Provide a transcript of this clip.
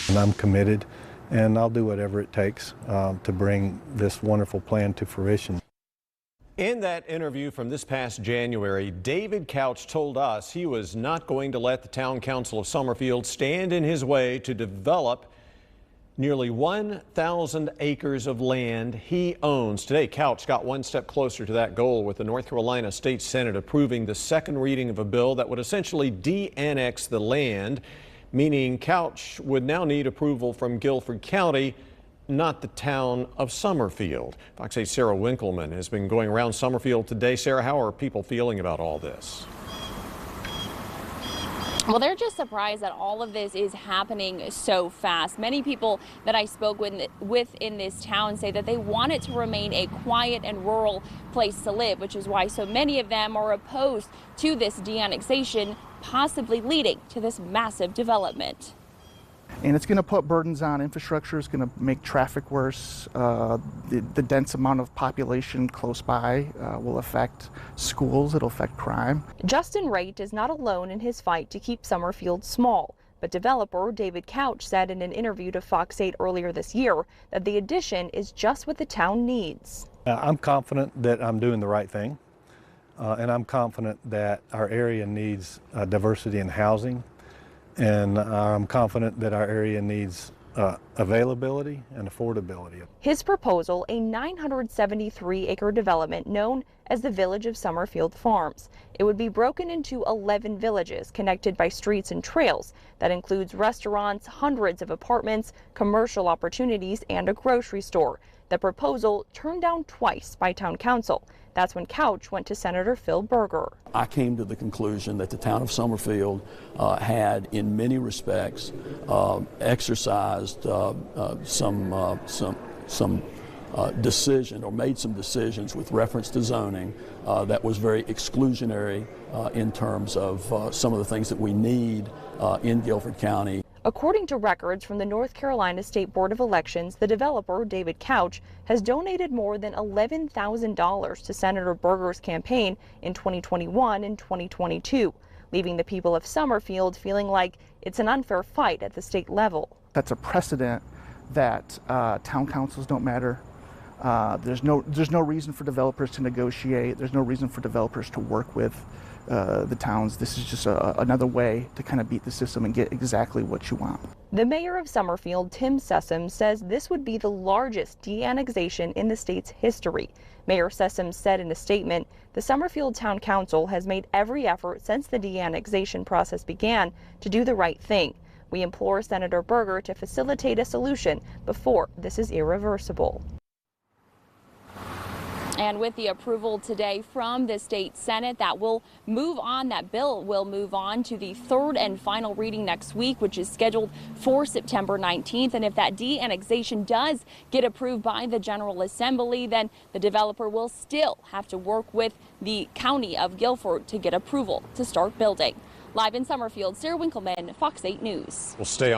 And I'm committed, and I'll do whatever it takes to bring this wonderful plan to fruition. In that interview from this past January, David Couch told us he was not going to let the Town Council of Summerfield stand in his way to develop nearly 1,000 acres of land he owns. Today, Couch got one step closer to that goal with the North Carolina State Senate approving the second reading of a bill that would essentially de-annex the land, meaning Couch would now need approval from Guilford County, not the town of Summerfield. Fox 8's Sarah Winkleman has been going around Summerfield today. Sarah, how are people feeling about all this? Well, they're just surprised that all of this is happening so fast. Many people that I spoke with in this town say that they want it to remain a quiet and rural place to live, which is why so many of them are opposed to this de-annexation, possibly leading to this massive development. And it's going to put burdens on infrastructure. It's going to make traffic worse. The dense amount of population close by will affect schools. It'll affect crime. Justin Wright is not alone in his fight to keep Summerfield small. But developer David Couch said in an interview to Fox 8 earlier this year that the addition is just what the town needs. I'm confident that I'm doing the right thing, and I'm confident that our area needs diversity in housing. And I'm confident that our area needs availability and affordability. His proposal, a 973-acre development known as the Village of Summerfield Farms. It would be broken into 11 villages connected by streets and trails. That includes restaurants, hundreds of apartments, commercial opportunities, and a grocery store. The proposal turned down twice by town council. That's when Couch went to Senator Phil Berger. I came to the conclusion that the town of Summerfield had, in many respects, exercised some decision or made some decisions with reference to zoning that was very exclusionary in terms of some of the things that we need in Guilford County. According to records from the North Carolina State Board of Elections, the developer, David Couch, has donated more than $11,000 to Senator Berger's campaign in 2021 and 2022, leaving the people of Summerfield feeling like it's an unfair fight at the state level. That's a precedent that town councils don't matter. There's no reason for developers to negotiate. There's no reason for developers to work with the towns. This is just another way to kind of beat the system and get exactly what you want. The mayor of Summerfield, Tim Sessoms, says this would be the largest de-annexation in the state's history. Mayor Sessoms said in a statement, the Summerfield Town Council has made every effort since the de-annexation process began to do the right thing. We implore Senator Berger to facilitate a solution before this is irreversible. And with the approval today from the state Senate, that bill will move on to the third and final reading next week, which is scheduled for September 19th. And if that de-annexation does get approved by the General Assembly, then the developer will still have to work with the County of Guilford to get approval to start building. Live in Summerfield, Sarah Winkleman, Fox 8 News. We'll stay